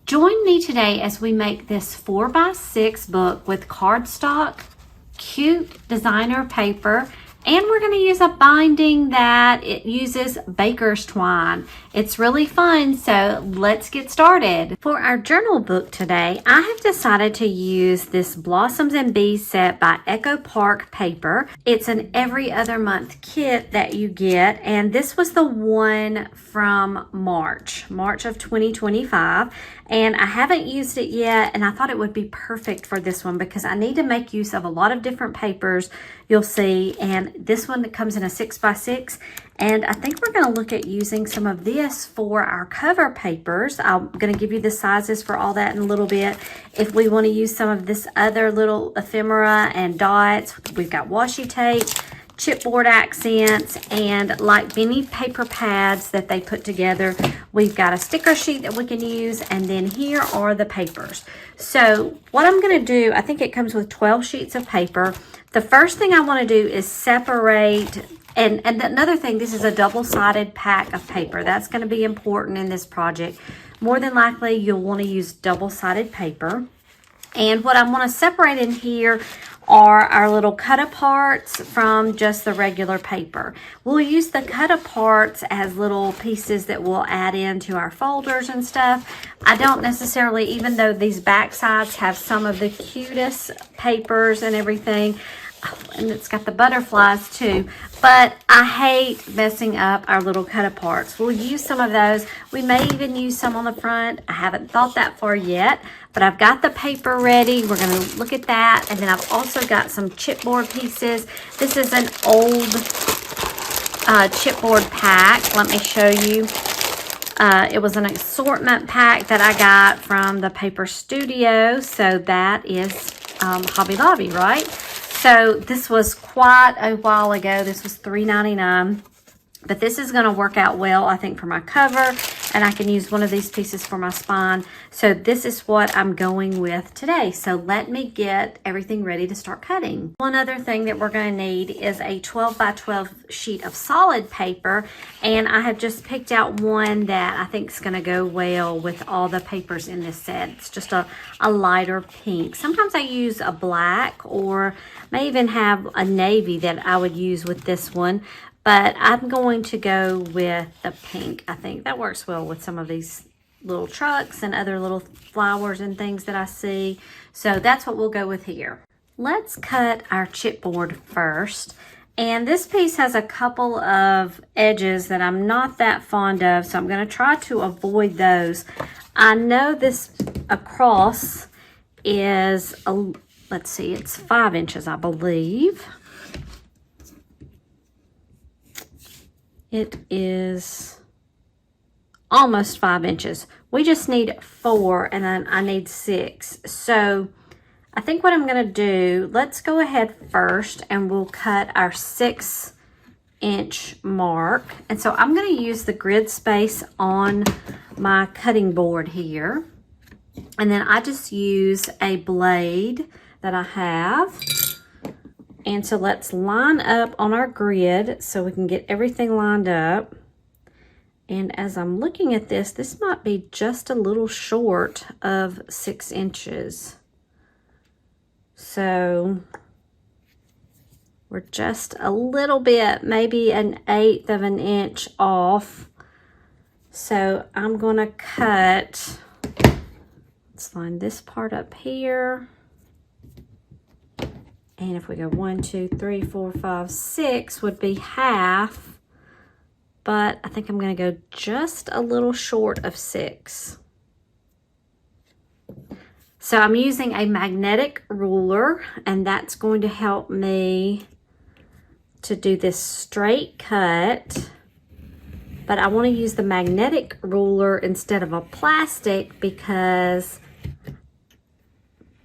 Join me today as we make this 4x6 book with cardstock, cute designer paper, and we're going to use a binding that it uses baker's twine. It's really fun, so let's get started. For our journal book today, I have decided to use this Blossoms and Bees set by Echo Park paper. It's an every other month kit that you get, and this was the one from March of 2025. And I haven't used it yet, and I thought it would be perfect for this one because I need to make use of a lot of different papers you'll see, and this one that comes in a 6x6, and I think we're going to look at using some of this for our cover papers. I'm going to give you the sizes for all that in a little bit. If we want to use some of this other little ephemera and dots, we've got washi tape, chipboard accents, and like mini paper pads that they put together. We've got a sticker sheet that we can use, and then here are the papers. So what I'm going to do, I think it comes with 12 sheets of paper. The first thing I want to do is separate, and another thing, this is a double-sided pack of paper. That's going to be important in this project. More than likely, you'll want to use double-sided paper. And what I want to separate in here are our little cut-aparts from just the regular paper. We'll use the cut-aparts as little pieces that we'll add into our folders and stuff. I don't necessarily, even though these back sides have some of the cutest papers and everything, and it's got the butterflies too, but I hate messing up our little cut-aparts. We'll use some of those. We may even use some on the front. I haven't thought that far yet, but I've got the paper ready. We're going to look at that, and then I've also got some chipboard pieces. This is an old chipboard pack. Let me show you. It was an assortment pack that I got from the Paper Studio, so that is Hobby Lobby, right? So this was quite a while ago. This was $3.99, but this is going to work out well, I think, for my cover, and I can use one of these pieces for my spine. So this is what I'm going with today. So let me get everything ready to start cutting. One other thing that we're going to need is a 12x12 sheet of solid paper, and I have just picked out one that I think is going to go well with all the papers in this set. It's just a lighter pink. Sometimes I use a black, or may even have a navy that I would use with this one. But I'm going to go with the pink. I think that works well with some of these little trucks and other little flowers and things that I see. So that's what we'll go with here. Let's cut our chipboard first. And this piece has a couple of edges that I'm not that fond of, so I'm going to try to avoid those. I know this across is, let's see, it's 5 inches, I believe. It is almost 5 inches. We just need 4, and then I need 6. So I think what I'm going to do, let's go ahead first and we'll cut our 6-inch mark. And so I'm going to use the grid space on my cutting board here. And then I just use a blade that I have. And so let's line up on our grid so we can get everything lined up. And as I'm looking at this, this might be just a little short of 6 inches. So we're just a little bit, maybe 1/8 of an inch off. So I'm going to cut, let's line this part up here. And if we go 1, 2, 3, 4, 5, 6 would be half. But I think I'm going to go just a little short of 6. So I'm using a magnetic ruler, and that's going to help me to do this straight cut. But I want to use the magnetic ruler instead of a plastic because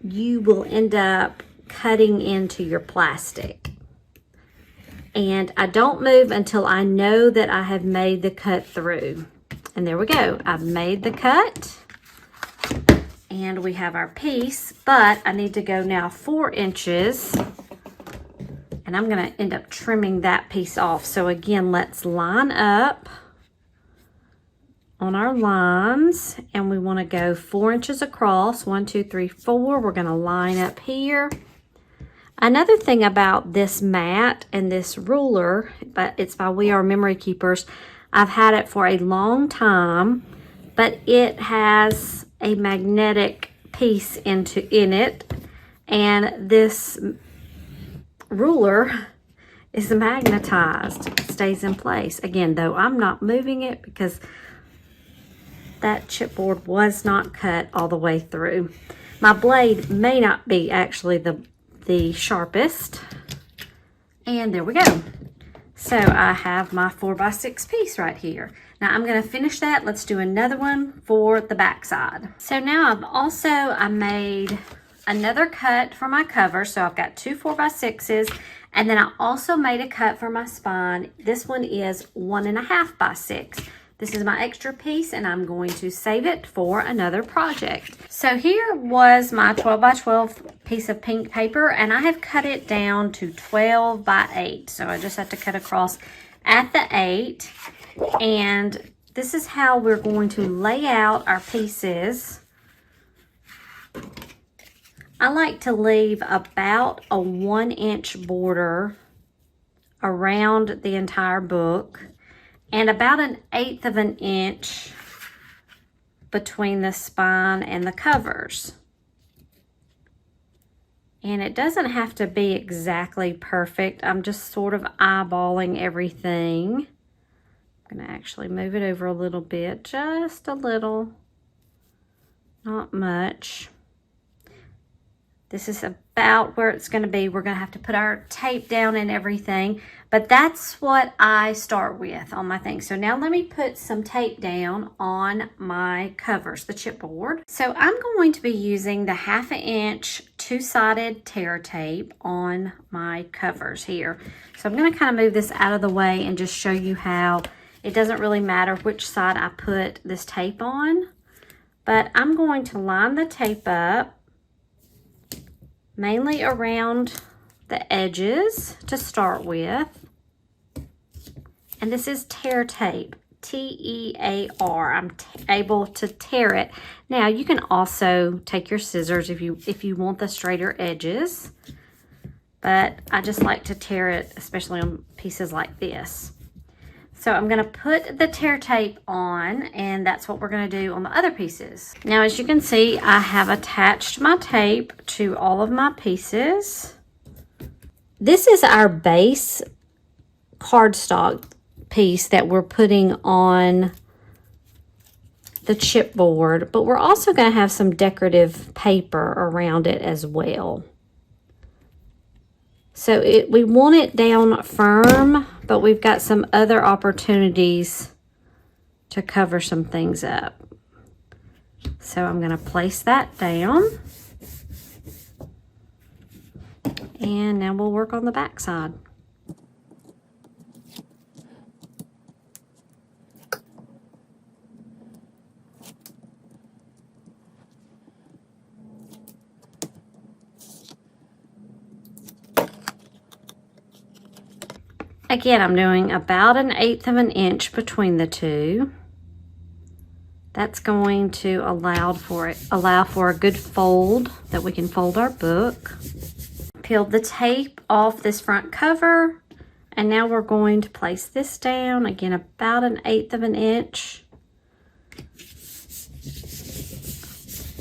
you will end up cutting into your plastic. And I don't move until I know that I have made the cut through. And there we go. I've made the cut. And we have our piece, but I need to go now 4 inches. And I'm going to end up trimming that piece off. So again, let's line up on our lines, and we want to go 4 inches across. 1, 2, 3, 4. We're going to line up here. Another thing about this mat and this ruler, but it's by We Are Memory Keepers. I've had it for a long time, but it has a magnetic piece in it, and this ruler is magnetized. It stays in place. Again, though, I'm not moving it because that chipboard was not cut all the way through. My blade may not be actually the sharpest. And there we go. So I have my 4x6 piece right here. Now I'm going to finish that. Let's do another one for the back side. So now I made another cut for my cover. So I've got 2 4x6s, and then I also made a cut for my spine. This one is 1.5 by 6. This is my extra piece, and I'm going to save it for another project. So here was my 12 by 12 piece of pink paper, and I have cut it down to 12 by 8. So I just have to cut across at the 8. And this is how we're going to lay out our pieces. I like to leave about a 1-inch border around the entire book, and about 1/8 of an inch between the spine and the covers. And it doesn't have to be exactly perfect. I'm just sort of eyeballing everything. I'm going to actually move it over a little bit, just a little, not much. This is about where it's going to be. We're going to have to put our tape down and everything, but that's what I start with on my thing. So now let me put some tape down on my covers, the chipboard. So I'm going to be using the 1/2 inch 2-sided tear tape on my covers here. So I'm going to kind of move this out of the way and just show you how it doesn't really matter which side I put this tape on, but I'm going to line the tape up mainly around the edges to start with. And this is tear tape, T-E-A-R. I'm able to tear it. Now you can also take your scissors if you want the straighter edges, but I just like to tear it, especially on pieces like this. So I'm going to put the tear tape on, and that's what we're going to do on the other pieces. Now, as you can see, I have attached my tape to all of my pieces. This is our base cardstock piece that we're putting on the chipboard, but we're also going to have some decorative paper around it as well. So we want it down firm, but we've got some other opportunities to cover some things up. So I'm going to place that down. And now we'll work on the back side. Again, I'm doing about 1/8 of an inch between the two. That's going to allow for a good fold, that we can fold our book. Peeled the tape off this front cover, and now we're going to place this down, again about 1/8 of an inch.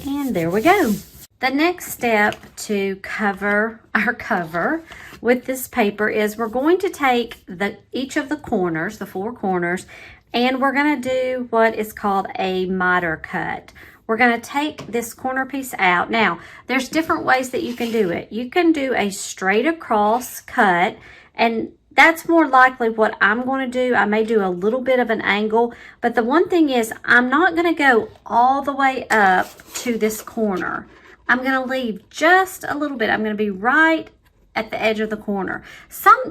And there we go. The next step to cover our cover with this paper is we're going to take each of the corners, the 4 corners, and we're going to do what is called a miter cut. We're going to take this corner piece out. Now, there's different ways that you can do it. You can do a straight across cut, and that's more likely what I'm going to do. I may do a little bit of an angle, but the one thing is I'm not going to go all the way up to this corner. I'm going to leave just a little bit. I'm going to be right at the edge of the corner.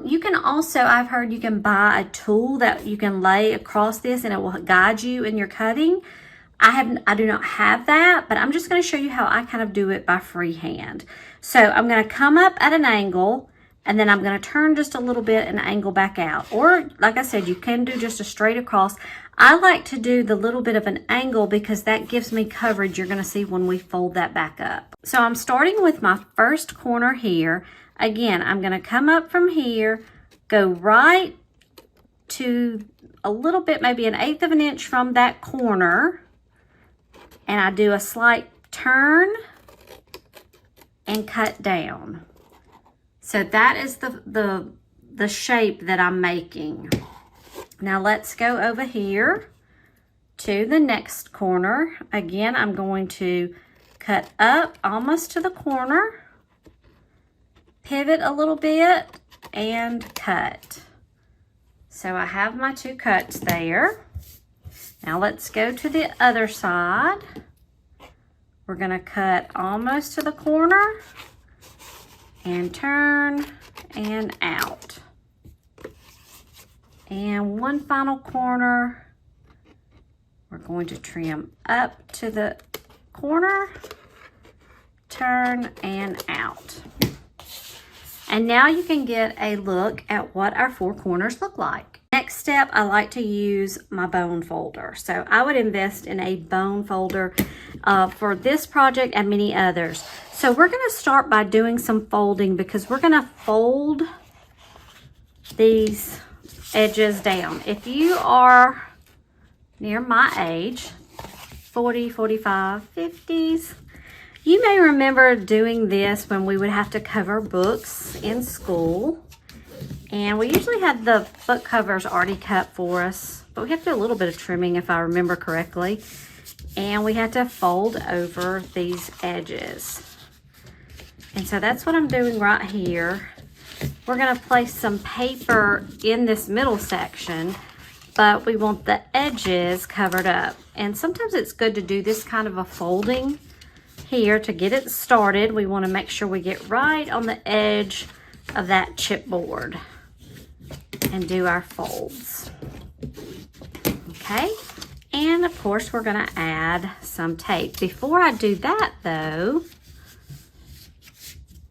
You can also, I've heard you can buy a tool that you can lay across this and it will guide you in your cutting. I do not have that, but I'm just going to show you how I kind of do it by freehand. So I'm going to come up at an angle, And then I'm going to turn just a little bit and angle back out. Or, like I said, you can do just a straight across. I like to do the little bit of an angle because that gives me coverage. You're going to see when we fold that back up. So I'm starting with my first corner here. Again, I'm going to come up from here, go right to a little bit, maybe 1/8 of an inch from that corner. And I do a slight turn and cut down. So that is the shape that I'm making. Now let's go over here to the next corner. Again, I'm going to cut up almost to the corner, pivot a little bit, and cut. So I have my 2 cuts there. Now let's go to the other side. We're going to cut almost to the corner and turn and out. And one final corner, we're going to trim up to the corner, turn and out. And now you can get a look at what our 4 corners look like. Next step, I like to use my bone folder. So I would invest in a bone folder for this project and many others. So we're going to start by doing some folding because we're going to fold these edges down. If you are near my age, 40, 45, 50s, you may remember doing this when we would have to cover books in school. And we usually had the book covers already cut for us, but we have to do a little bit of trimming if I remember correctly. And we had to fold over these edges. And so that's what I'm doing right here. We're going to place some paper in this middle section, but we want the edges covered up. And sometimes it's good to do this kind of a folding here to get it started. We want to make sure we get right on the edge of that chipboard and do our folds. Okay, and of course we're going to add some tape. Before I do that though,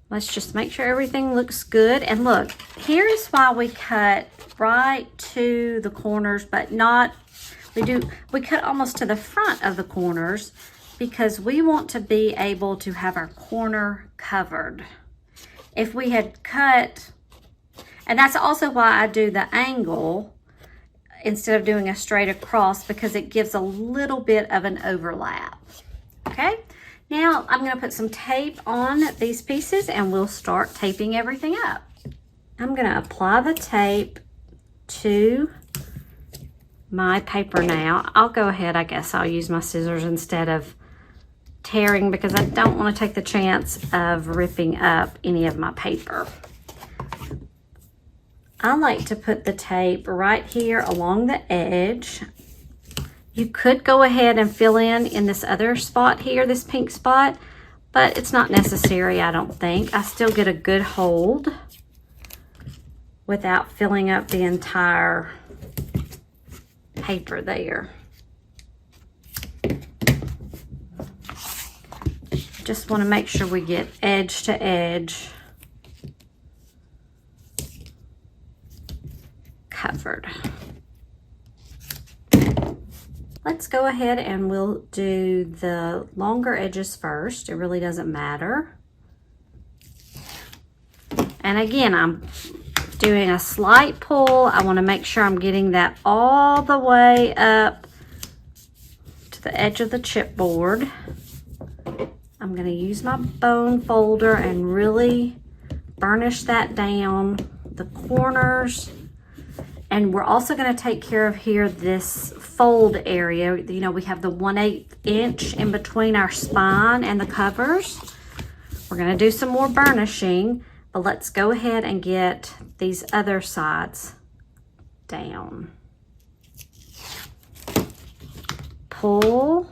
let's just make sure everything looks good. And look, here is why we cut right to the corners, but not, we cut almost to the front of the corners because we want to be able to have our corner covered. If we had cut, and that's also why I do the angle instead of doing a straight across, because it gives a little bit of an overlap. Okay, now I'm going to put some tape on these pieces and we'll start taping everything up. I'm going to apply the tape to my paper now. I'll go ahead, I guess I'll use my scissors instead of tearing because I don't want to take the chance of ripping up any of my paper. I like to put the tape right here along the edge. You could go ahead and fill in this other spot here, this pink spot, but it's not necessary, I don't think. I still get a good hold without filling up the entire paper there. Just want to make sure we get edge to edge covered. Let's go ahead and we'll do the longer edges first. It really doesn't matter. And again, I'm doing a slight pull. I want to make sure I'm getting that all the way up to the edge of the chipboard. I'm going to use my bone folder and really burnish that down the corners. And we're also going to take care of here this fold area. You know, we have the 1/8 inch in between our spine and the covers. We're going to do some more burnishing, but let's go ahead and get these other sides down. Pull,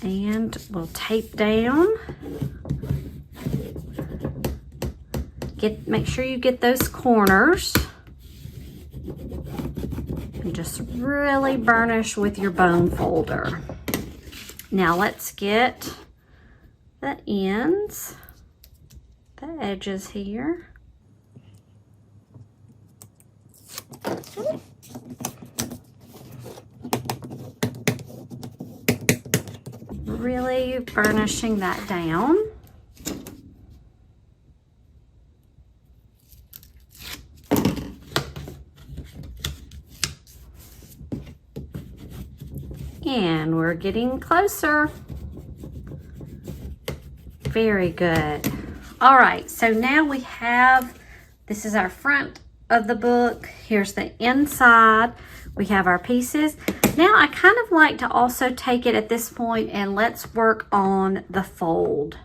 and we'll tape down. Make sure you get those corners. And just really burnish with your bone folder. Now let's get the ends the edges here. Really burnishing that down. And we're getting closer. Very good. All right, so now we have, this is our front of the book. Here's the inside. We have our pieces. Now I kind of like to also take it at this point and let's work on the fold.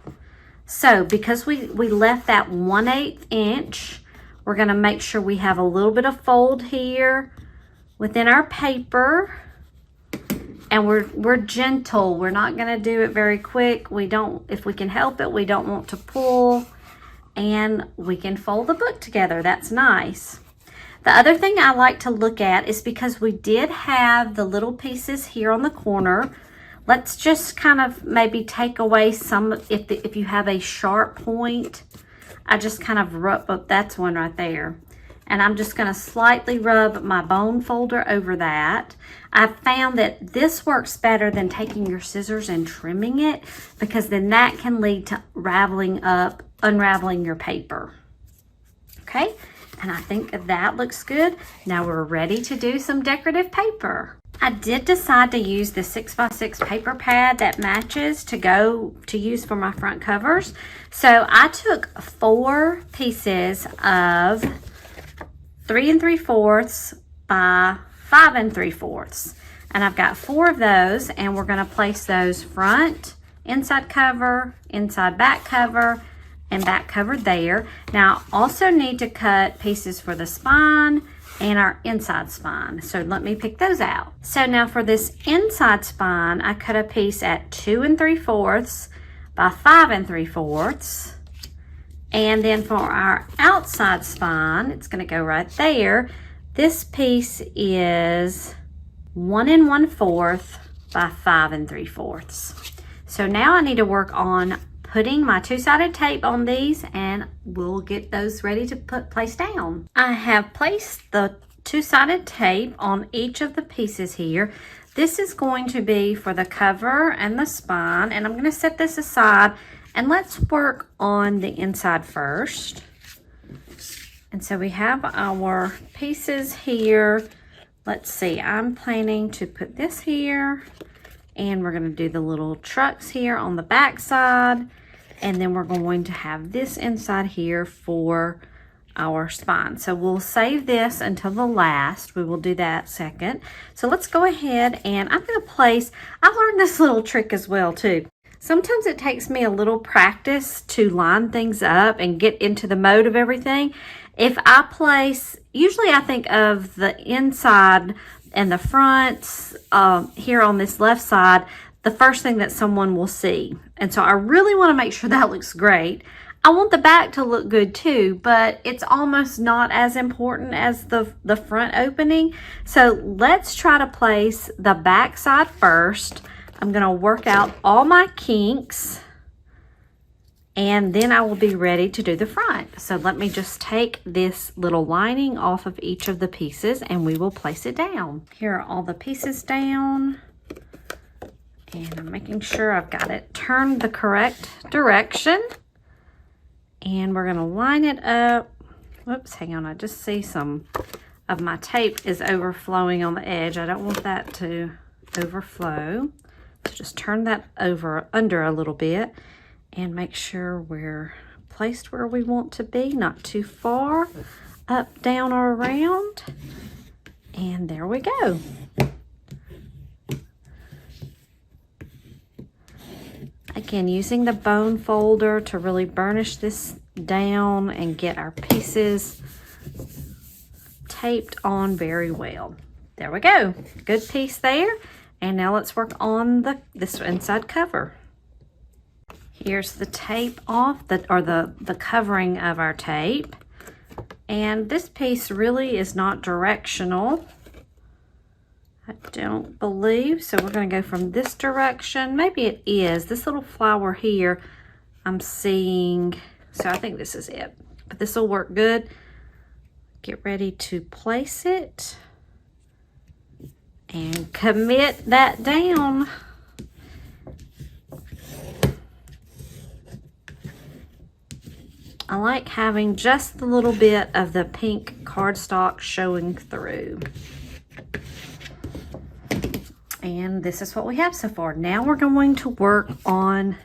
So because we left that 1/8 inch, we're gonna make sure we have a little bit of fold here within our paper. And we're gentle. We're not gonna do it very quick. We don't, if we can help it, we don't want to pull. And we can fold the book together. That's nice. The other thing I like to look at is because we did have the little pieces here on the corner. Let's just kind of maybe take away some, if you have a sharp point, I just kind of rub up, that's one right there. And I'm just gonna slightly rub my bone folder over that. I've found that this works better than taking your scissors and trimming it, because then that can lead to unraveling your paper. Okay, and I think that looks good. Now we're ready to do some decorative paper. I did decide to use the 6x6 paper pad that matches to use for my front covers. So I took 4 pieces of 3 3/4 by 5 3/4, and I've got 4 of those, and we're going to place those front, inside cover, inside back cover, and back cover there. Now I also need to cut pieces for the spine and our inside spine, so let me pick those out. So now for this inside spine, I cut a piece at 2 3/4 by 5 3/4. And then for our outside spine, it's going to go right there. This piece is 1 1/4 by 5 3/4. So now I need to work on putting my 2-sided tape on these, and we'll get those ready to place down. I have placed the 2-sided tape on each of the pieces here. This is going to be for the cover and the spine, and I'm going to set this aside. And let's work on the inside first. And so we have our pieces here. Let's see, I'm planning to put this here, and we're going to do the little trucks here on the back side, and then we're going to have this inside here for our spine. So we'll save this until the last. We will do that second. So let's go ahead, and I'm going to place, I learned this little trick as well too. Sometimes it takes me a little practice to line things up and get into the mode of everything. If I place, usually I think of the inside and the fronts here on this left side, the first thing that someone will see. And so I really want to make sure that looks great. I want the back to look good too, but it's almost not as important as the front opening. So let's try to place the back side first. I'm going to work out all my kinks, and then I will be ready to do the front. So let me just take this little lining off of each of the pieces, and we will place it down. Here are all the pieces down, and I'm making sure I've got it turned the correct direction. And we're going to line it up. Whoops, hang on, I just see some of my tape is overflowing on the edge. I don't want that to overflow. So just turn that under a little bit and make sure we're placed where we want to be, not too far up, down, or around. And there we go. Again, using the bone folder to really burnish this down and get our pieces taped on very well. There we go. Good piece there. And now let's work on this inside cover. Here's the tape off, the covering of our tape. And this piece really is not directional, I don't believe. So we're going to go from this direction. Maybe it is. This little flower here, I'm seeing So I think this is it, but this will work good. Get ready to place it and commit that down. I like having just a little bit of the pink cardstock showing through. And this is what we have so far. Now we're going to work on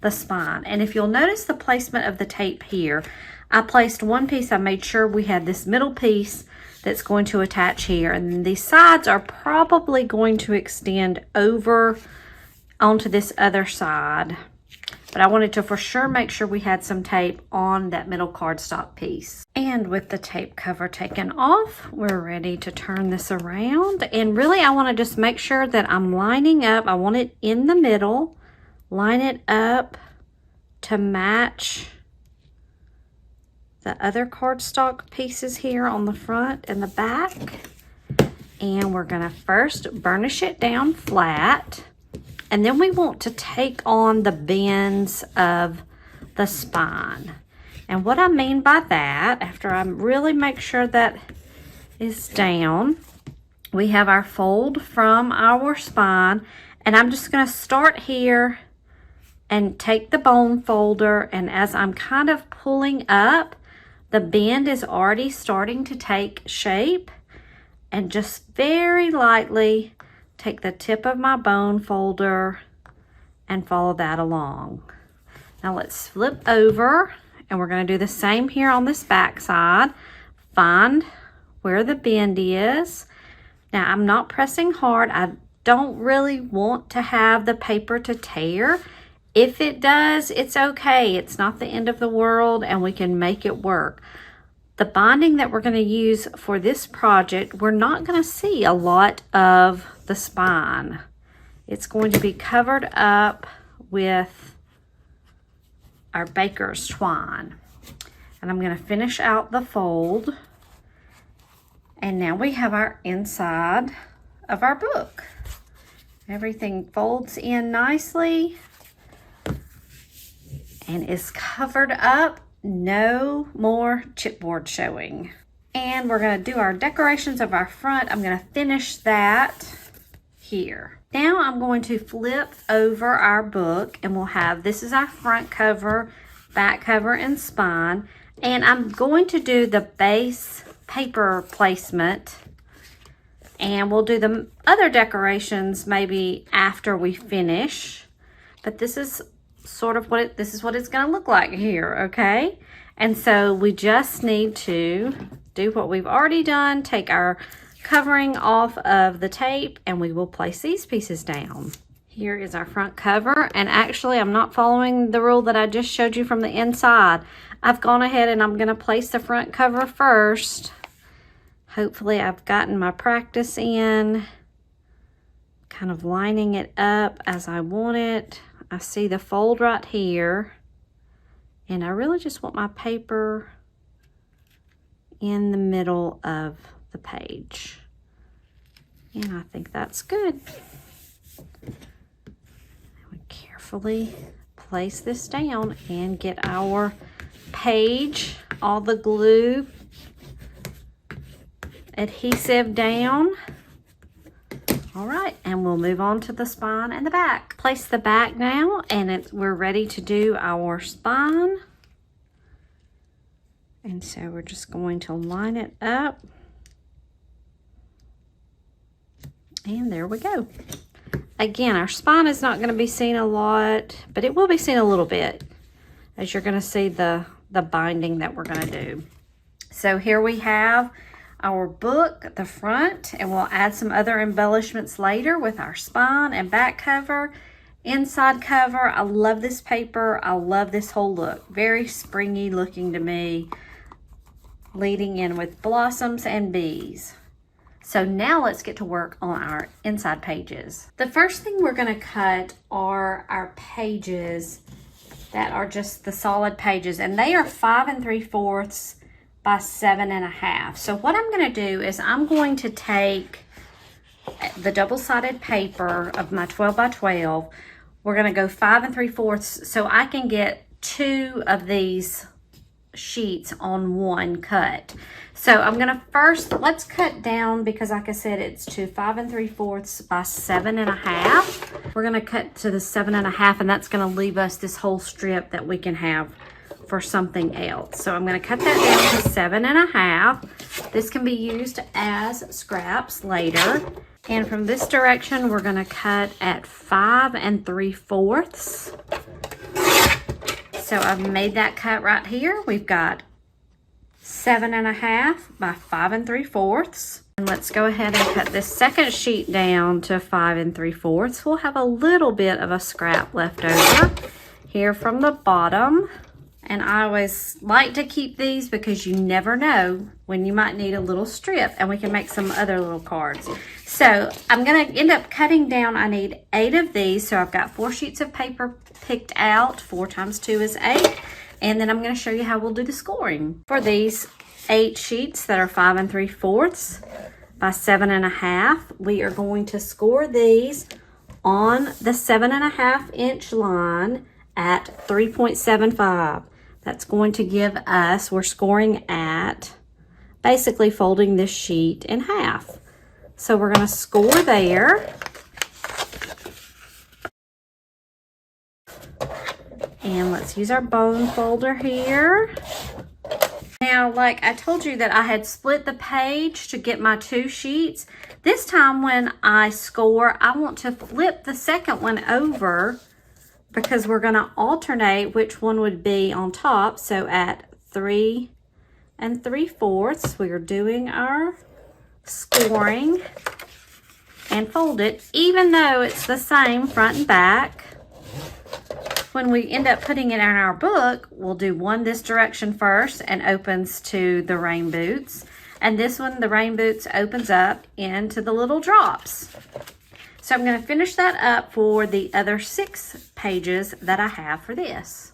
the spine. And if you'll notice the placement of the tape here, I placed one piece. I made sure we had this middle piece that's going to attach here. And these sides are probably going to extend over onto this other side. But I wanted to for sure make sure we had some tape on that middle cardstock piece. And with the tape cover taken off, we're ready to turn this around. And really, I want to just make sure that I'm lining up. I want it in the middle. Line it up to match the other cardstock pieces here on the front and the back. And we're going to first burnish it down flat. And then we want to take on the bends of the spine. And what I mean by that, after I really make sure that is down, we have our fold from our spine. And I'm just going to start here and take the bone folder. And as I'm kind of pulling up, the bend is already starting to take shape. And just very lightly take the tip of my bone folder and follow that along. Now let's flip over and we're going to do the same here on this back side. Find where the bend is. Now I'm not pressing hard. I don't really want to have the paper to tear. If it does, it's okay. It's not the end of the world and we can make it work. The binding that we're going to use for this project, we're not going to see a lot of the spine. It's going to be covered up with our baker's twine. And I'm going to finish out the fold. And now we have our inside of our book. Everything folds in nicely and is covered up. No more chipboard showing. And we're going to do our decorations of our front. I'm going to finish that here. Now I'm going to flip over our book and we'll have, this is our front cover, back cover, and spine. And I'm going to do the base paper placement and we'll do the other decorations maybe after we finish. But this is sort of what this is what it's going to look like here, okay? And so we just need to do what we've already done, take our covering off of the tape, and we will place these pieces down. Here is our front cover, and actually I'm not following the rule that I just showed you from the inside. I've gone ahead and I'm going to place the front cover first. Hopefully I've gotten my practice in, kind of lining it up as I want it. I see the fold right here, and I really just want my paper in the middle of the page. And I think that's good. We carefully place this down and get our page, all the glue adhesive down. All right, and we'll move on to the spine and the back. Place the back now, and we're ready to do our spine. And so we're just going to line it up. And there we go. Again, our spine is not going to be seen a lot, but it will be seen a little bit, as you're going to see the binding that we're going to do. So here we have our book, the front, and we'll add some other embellishments later with our spine and back cover, inside cover. I love this paper. I love this whole look. Very springy looking to me, leading in with blossoms and bees. So now let's get to work on our inside pages. The first thing we're going to cut are our pages that are just the solid pages, and they are 5 3/4 by 7 1/2. So what I'm going to do is I'm going to take the double-sided paper of my 12 by 12. We're going to go 5 3/4 so I can get 2 of these sheets on one cut. So I'm gonna let's cut down, because like I said, it's to 5 3/4 by 7 1/2. We're gonna cut to the 7 1/2, and that's gonna leave us this whole strip that we can have for something else. So I'm gonna cut that down to 7 1/2. This can be used as scraps later. And from this direction, we're gonna cut at 5 3/4. So I've made that cut right here. We've got 7 1/2 by 5 3/4. And let's go ahead and cut this second sheet down to 5 3/4. We'll have a little bit of a scrap left over here from the bottom. And I always like to keep these because you never know when you might need a little strip, and we can make some other little cards. So I'm going to end up cutting down, I need 8 of these. So I've got 4 sheets of paper picked out. 4 times 2 is 8. And then I'm going to show you how we'll do the scoring. For these 8 sheets that are 5 3/4 by 7 1/2, we are going to score these on the 7 1/2 inch line at 3.75. That's going to give us, we're scoring at basically folding this sheet in half. So we're going to score there. And let's use our bone folder here. Now, like I told you that I had split the page to get my 2 sheets. This time when I score, I want to flip the second one over, because we're going to alternate which one would be on top. So at 3 3/4, we are doing our scoring and fold it, even though it's the same front and back. When we end up putting it in our book, we'll do one this direction first and opens to the rain boots. And this one, the rain boots, opens up into the little drops. So I'm going to finish that up for the other 6 pages that I have for this.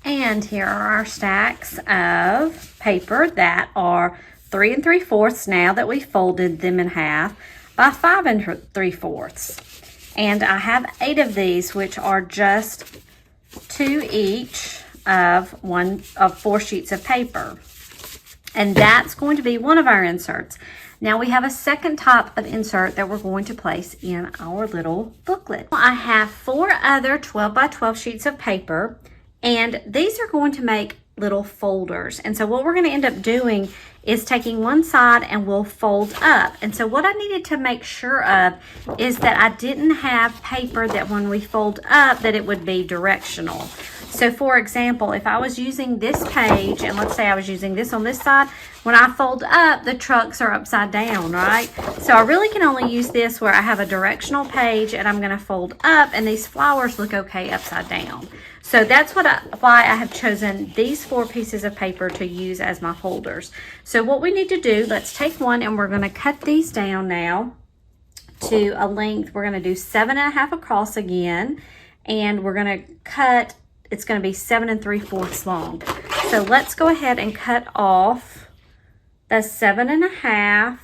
And here are our stacks of paper that are 3 3/4 now that we folded them in half by 5 3/4. And I have 8 of these, which are just 2 each of 4 sheets of paper. And that's going to be one of our inserts. Now we have a second type of insert that we're going to place in our little booklet. I have 4 other 12 by 12 sheets of paper, and these are going to make little folders. And so what we're going to end up doing is taking one side and we'll fold up. And so what I needed to make sure of is that I didn't have paper that when we fold up that it would be directional. So for example, if I was using this page, and let's say I was using this on this side, when I fold up, the trucks are upside down, right? So I really can only use this where I have a directional page and I'm going to fold up, and these flowers look okay upside down. So that's why I have chosen these 4 pieces of paper to use as my folders. So what we need to do, let's take one and we're going to cut these down now to a length. We're going to do 7 1/2 across again, and we're going to cut, it's going to be 7 3/4 long. So let's go ahead and cut off the 7 1/2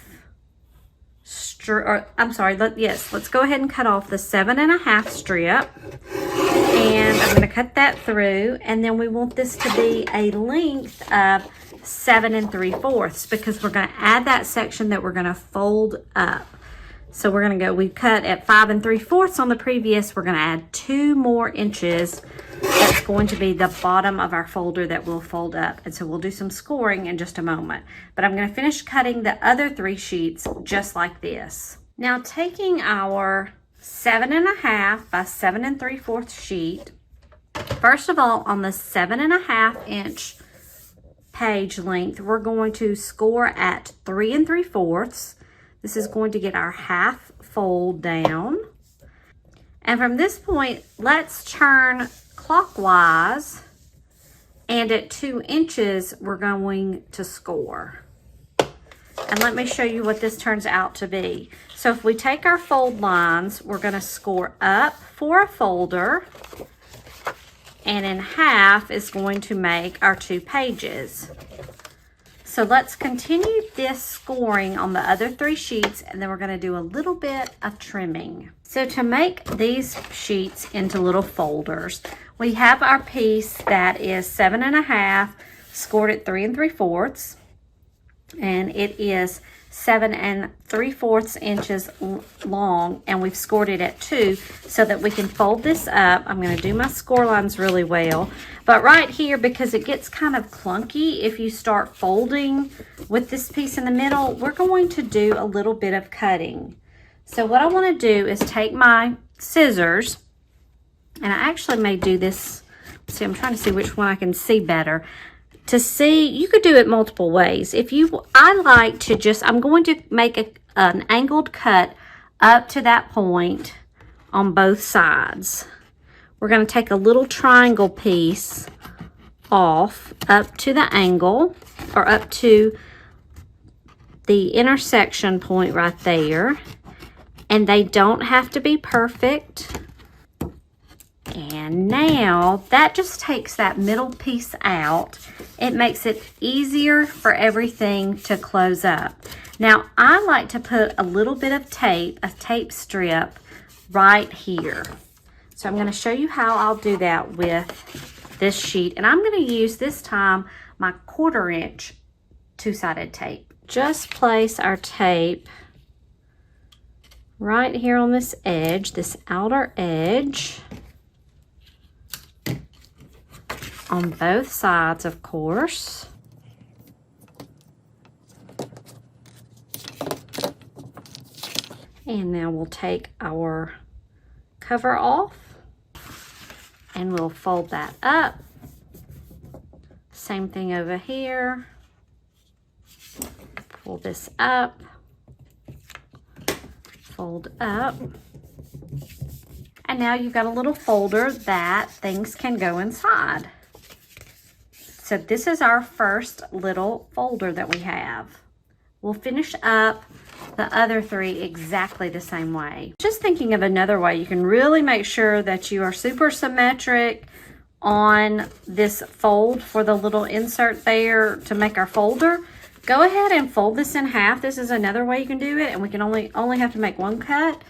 let's go ahead and cut off the 7 1/2 strip. And I'm going to cut that through, and then we want this to be a length of 7 3/4 because we're going to add that section that we're going to fold up. So we're going to go, we cut at 5 3/4 on the previous, we're going to add 2 more inches. That's going to be the bottom of our folder that we'll fold up. And so we'll do some scoring in just a moment. But I'm going to finish cutting the other 3 sheets just like this. Now taking our 7 1/2 by 7 3/4 sheet, first of all, on the 7 1/2 inch page length, we're going to score at 3 3/4. This is going to get our half fold down. And from this point, let's turn clockwise, and at 2 inches, we're going to score. And let me show you what this turns out to be. So if we take our fold lines, we're going to score up for a folder, and in half is going to make our 2 pages. So let's continue this scoring on the other 3 sheets, and then we're going to do a little bit of trimming. So to make these sheets into little folders, we have our piece that is 7.5, scored at 3 3/4, and it is 7 3/4 inches long, and we've scored it at 2 so that we can fold this up. I'm going to do my score lines really well, but right here, because it gets kind of clunky if you start folding with this piece in the middle, we're going to do a little bit of cutting. So what I want to do is take my scissors, and I actually may do this. See, I'm trying to see which one I can see better. To see, you could do it multiple ways. I like to just, I'm going to make an angled cut up to that point on both sides. We're going to take a little triangle piece off up to the angle, or up to the intersection point right there. And they don't have to be perfect. And now that just takes that middle piece out. It makes it easier for everything to close up. Now I like to put a little bit of tape, a tape strip right here. So I'm going to show you how I'll do that with this sheet. And I'm going to use this time my 1/4 inch 2-sided tape. Just place our tape right here on this edge, this outer edge. On both sides, of course. And now we'll take our cover off, and we'll fold that up. Same thing over here. Pull this up, fold up. And now you've got a little folder that things can go inside. So this is our first little folder that we have. We'll finish up the other 3 exactly the same way. Just thinking of another way you can really make sure that you are super symmetric on this fold for the little insert there to make our folder. Go ahead and fold this in half. This is another way you can do it, and we can only have to make 1 cut.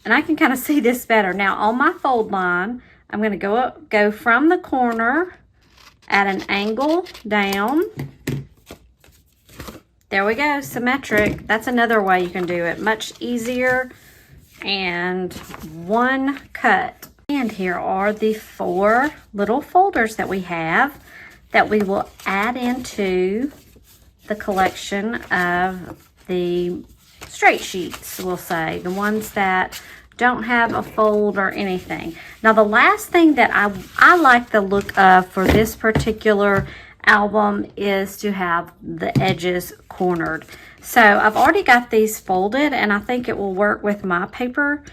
And I can kind of see this better. Now on my fold line, I'm going to go from the corner at an angle down. There we go, symmetric. That's another way you can do it, much easier, and 1 cut. And here are the 4 little folders that we have that we will add into the collection of the straight sheets, we'll say, the ones that don't have a fold or anything. Now the last thing that I like the look of for this particular album is to have the edges cornered. So I've already got these folded, and I think it will work with my paper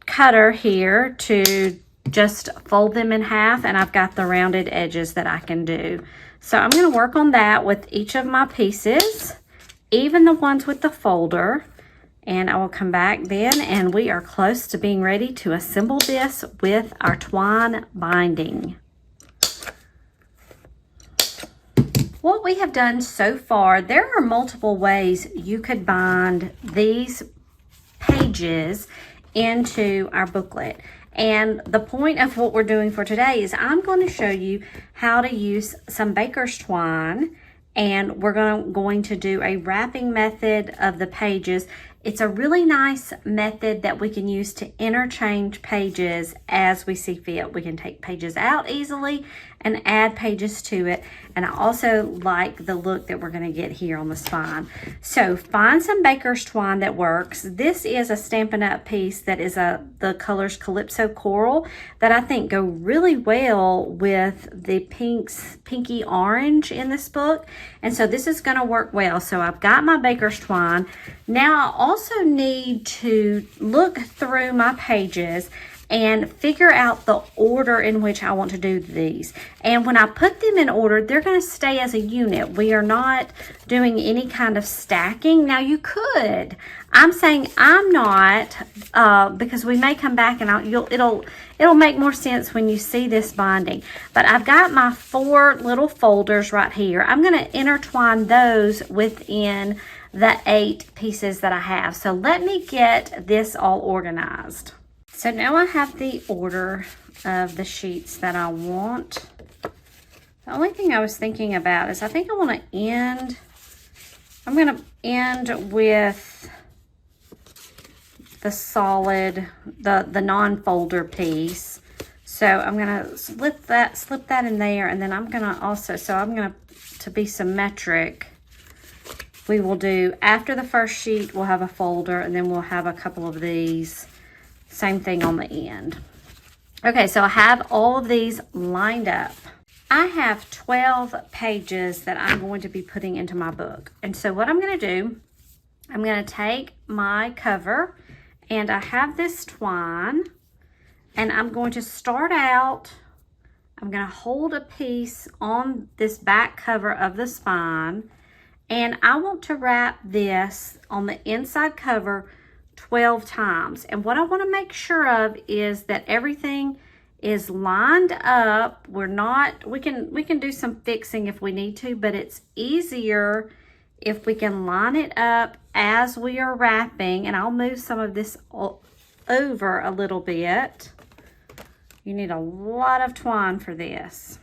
cutter here to just fold them in half, and I've got the rounded edges that I can do. So I'm going to work on that with each of my pieces, even the ones with the folder. And I will come back then, and we are close to being ready to assemble this with our twine binding. What we have done so far, there are multiple ways you could bind these pages into our booklet. And the point of what we're doing for today is I'm going to show you how to use some baker's twine, and we're going to do a wrapping method of the pages. It's a really nice method that we can use to interchange pages as we see fit. We can take pages out easily and add pages to it. And I also like the look that we're going to get here on the spine. So find some baker's twine that works. This is a Stampin' Up! Piece that is the colors Calypso Coral that I think go really well with the pinky orange in this book. And so this is going to work well. So I've got my baker's twine. Now I also need to look through my pages and figure out the order in which I want to do these. And when I put them in order, they're going to stay as a unit. We are not doing any kind of stacking. Now you could. I'm saying I'm not, because we may come back and it'll make more sense when you see this binding. But I've got my 4 little folders right here. I'm going to intertwine those within the 8 pieces that I have. So let me get this all organized. So now I have the order of the sheets that I want. The only thing I was thinking about is I think I want to end, I'm going to end with the solid, the non-folder piece. So I'm going to slip that in there, and then I'm going to also, so I'm going to be symmetric, we will do, after the first sheet, we'll have a folder, and then we'll have a couple of these. Same thing on the end. Okay, so I have all of these lined up. I have 12 pages that I'm going to be putting into my book. And so what I'm going to do, I'm going to take my cover, and I have this twine, and I'm going to start out, I'm going to hold a piece on this back cover of the spine, and I want to wrap this on the inside cover 12 times. And what I want to make sure of is that everything is lined up. We can do some fixing if we need to, but it's easier if we can line it up as we are wrapping. And I'll move some of this over a little bit. You need a lot of twine for this.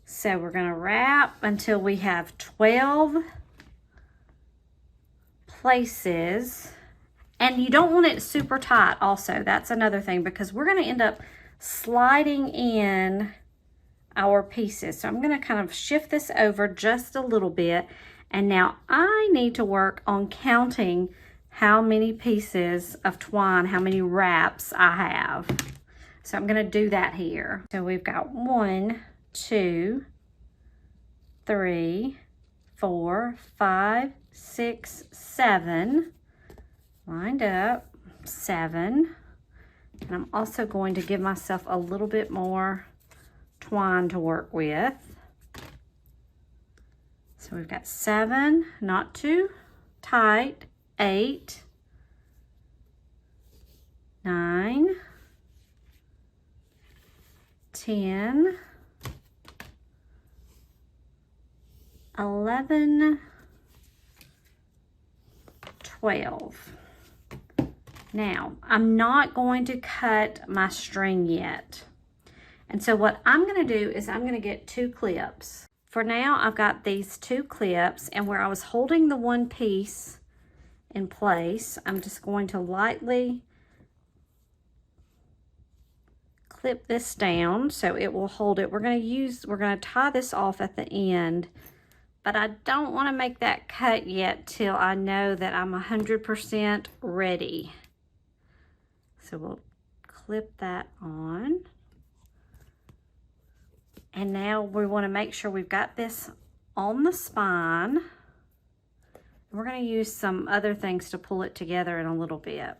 So we're going to wrap until we have 12 places. And you don't want it super tight also. That's another thing, because we're going to end up sliding in our pieces. So I'm going to kind of shift this over just a little bit. And now I need to work on counting how many pieces of twine, how many wraps I have. So I'm going to do that here. So we've got 1, 2, 3, 4, 5, 6, 7. Lined up, 7. And I'm also going to give myself a little bit more twine to work with. So we've got 7, not too tight, 8, 9, 10, 11, 12. Now, I'm not going to cut my string yet. And so what I'm going to do is I'm going to get 2 clips. For now, I've got these 2 clips, and where I was holding the one piece in place, I'm just going to lightly clip this down so it will hold it. We're going to tie this off at the end, but I don't want to make that cut yet till I know that I'm 100% ready. So we'll clip that on. And now we want to make sure we've got this on the spine. We're going to use some other things to pull it together in a little bit.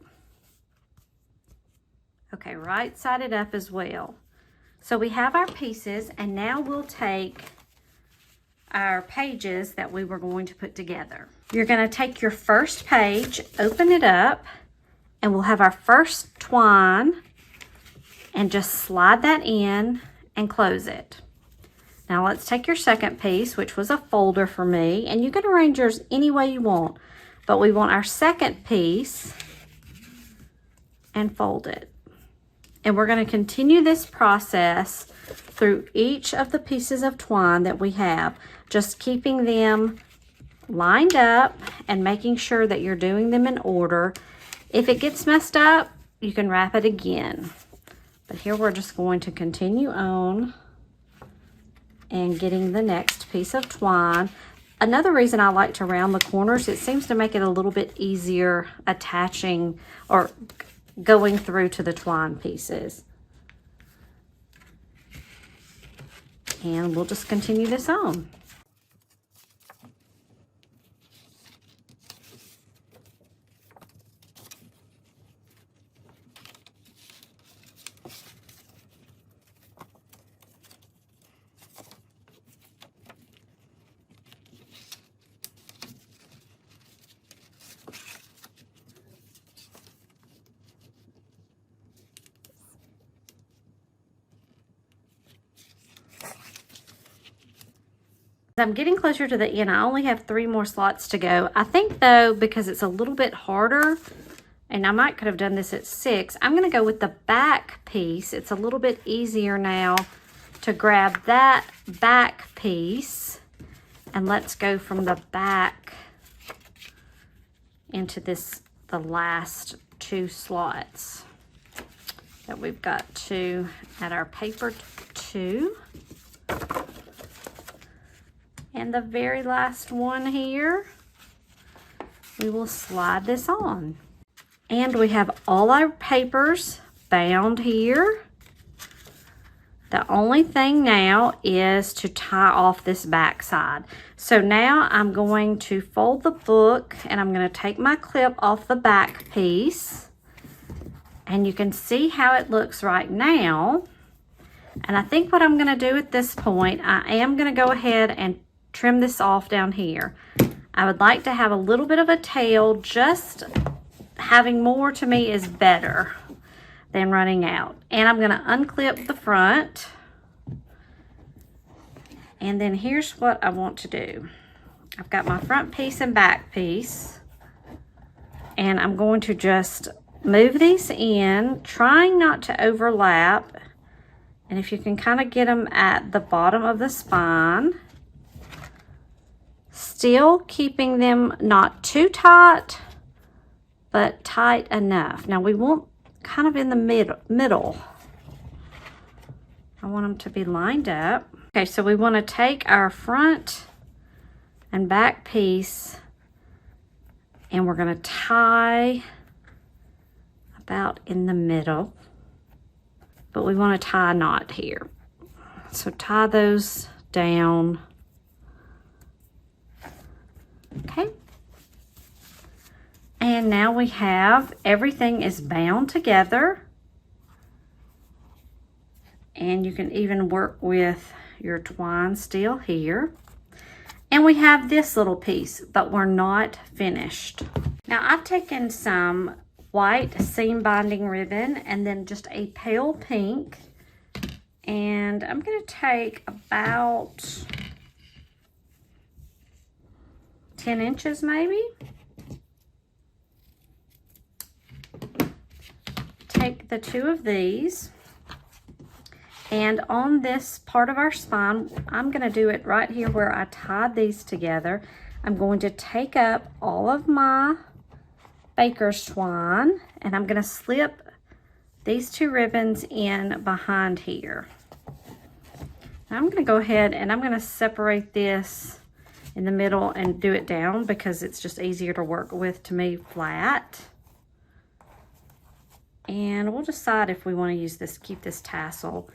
Okay, right sided up as well. So we have our pieces, and now we'll take our pages that we were going to put together. You're going to take your first page, open it up, and we'll have our first twine, and just slide that in and close it. Now let's take your second piece, which was a folder for me, and you can arrange yours any way you want, but we want our second piece and fold it. And we're going to continue this process through each of the pieces of twine that we have, just keeping them lined up and making sure that you're doing them in order. If it gets messed up, you can wrap it again. But here we're just going to continue on and getting the next piece of twine. Another reason I like to round the corners, it seems to make it a little bit easier attaching or going through to the twine pieces. And we'll just continue this on. I'm getting closer to the end. I only have 3 more slots to go. I think though, because it's a little bit harder, and I could have done this at 6, I'm gonna go with the back piece. It's a little bit easier now to grab that back piece, and let's go from the back into the last 2 slots that we've got to add our paper to. And the very last one here, we will slide this on. And we have all our papers bound here. The only thing now is to tie off this back side. So now I'm going to fold the book, and I'm going to take my clip off the back piece. And you can see how it looks right now. And I think what I'm going to do at this point, I am going to go ahead and trim this off down here. I would like to have a little bit of a tail. Just having more to me is better than running out. And I'm going to unclip the front. And then here's what I want to do. I've got my front piece and back piece. And I'm going to just move these in, trying not to overlap. And if you can kind of get them at the bottom of the spine, still keeping them not too tight, but tight enough. Now we want kind of in the middle. I want them to be lined up. Okay, so we want to take our front and back piece, and we're going to tie about in the middle, but we want to tie a knot here. So tie those down. Okay. And now we have everything is bound together. And you can even work with your twine still here. And we have this little piece, but we're not finished. Now I've taken some white seam binding ribbon and then just a pale pink. And I'm going to take about 10 inches maybe. Take the 2 of these, and on this part of our spine, I'm going to do it right here where I tied these together. I'm going to take up all of my baker's twine, and I'm going to slip these 2 ribbons in behind here. Now I'm going to go ahead and I'm going to separate this in the middle and do it down because it's just easier to work with to me flat. And we'll decide if we want to use this, keep this tassel.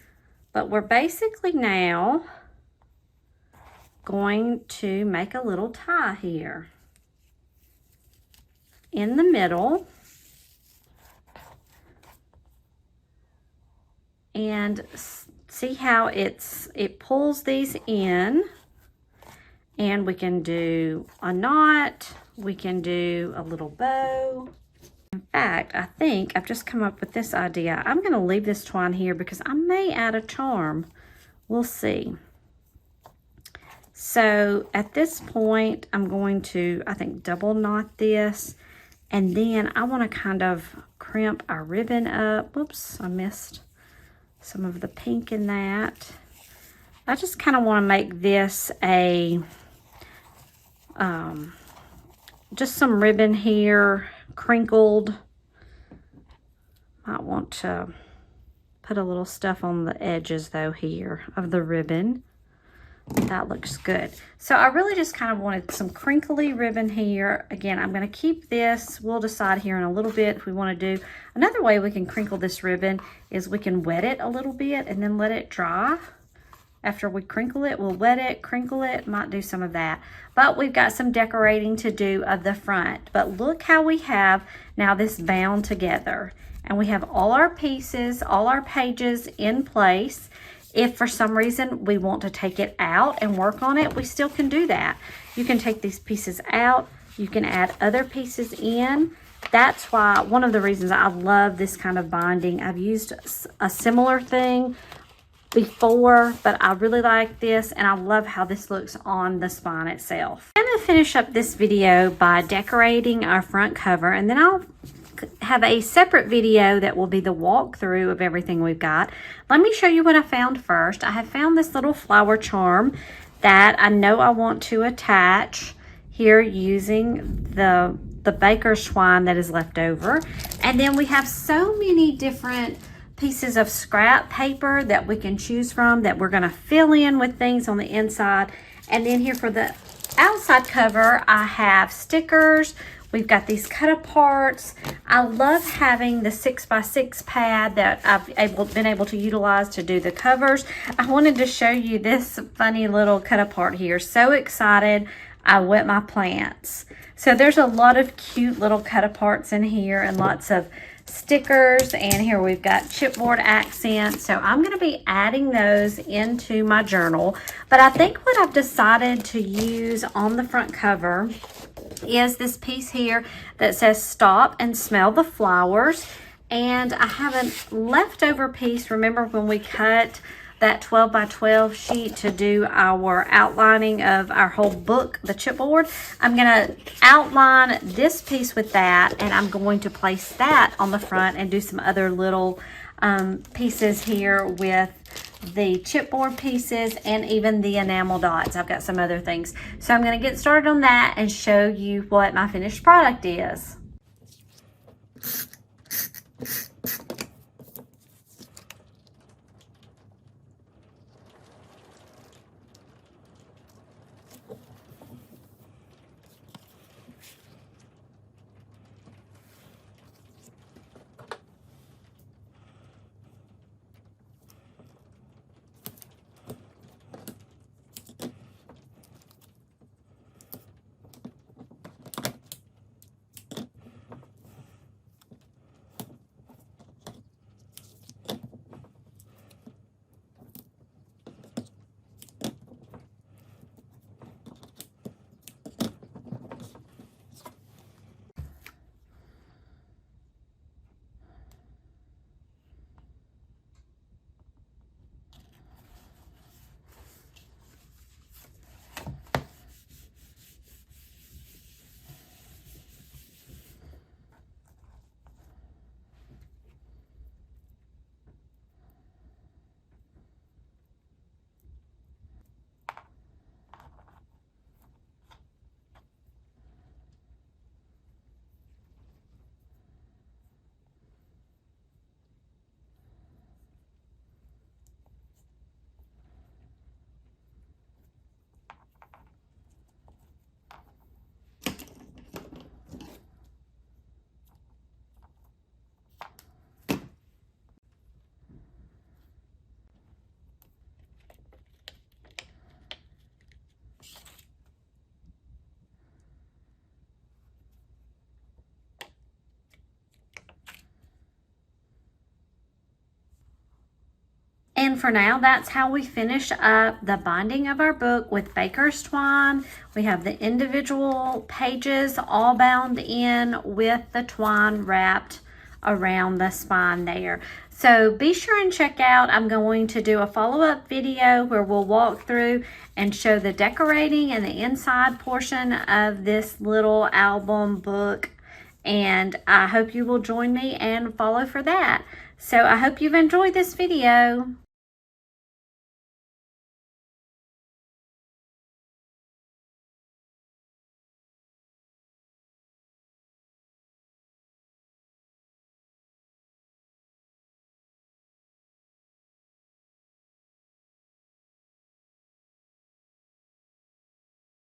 But we're basically now going to make a little tie here in the middle. And see how it pulls these in. And we can do a knot, we can do a little bow. In fact, I think I've just come up with this idea. I'm going to leave this twine here because I may add a charm. We'll see. So at this point, I'm going to, I think, double knot this. And then I want to kind of crimp our ribbon up. Whoops, I missed some of the pink in that. I just kind of want to make this a, just some ribbon here, crinkled. Might want to put a little stuff on the edges though here of the ribbon. That looks good. So I really just kind of wanted some crinkly ribbon here. Again, I'm going to keep this. We'll decide here in a little bit if we want to do. Another way we can crinkle this ribbon is we can wet it a little bit and then let it dry. After we crinkle it, we'll wet it, crinkle it, might do some of that. But we've got some decorating to do of the front. But look how we have now this bound together. And we have all our pieces, all our pages in place. If for some reason we want to take it out and work on it, we still can do that. You can take these pieces out. You can add other pieces in. That's why, one of the reasons I love this kind of binding. I've used a similar thing before, but I really like this, and I love how this looks on the spine itself. I'm going to finish up this video by decorating our front cover, and then I'll have a separate video that will be the walkthrough of everything we've got. Let me show you what I found first. I have found this little flower charm that I know I want to attach here using the baker's twine that is left over. And then we have so many different pieces of scrap paper that we can choose from that we're going to fill in with things on the inside. And then here for the outside cover, I have stickers. We've got these cut aparts. I love having the 6x6 pad that I've been able to utilize to do the covers. I wanted to show you this funny little cut apart here. So excited. I wet my plants. So there's a lot of cute little cut aparts in here and lots of stickers, and here we've got chipboard accents. So I'm going to be adding those into my journal. But I think what I've decided to use on the front cover is this piece here that says stop and smell the flowers. And I have a leftover piece. Remember when we cut that 12 by 12 sheet to do our outlining of our whole book, the chipboard? I'm going to outline this piece with that, and I'm going to place that on the front and do some other little pieces here with the chipboard pieces and even the enamel dots. I've got some other things. So I'm going to get started on that and show you what my finished product is. And for now, that's how we finish up the binding of our book with baker's twine. We have the individual pages all bound in with the twine wrapped around the spine there. So be sure and check out, I'm going to do a follow-up video where we'll walk through and show the decorating and the inside portion of this little album book. And I hope you will join me and follow for that. So I hope you've enjoyed this video.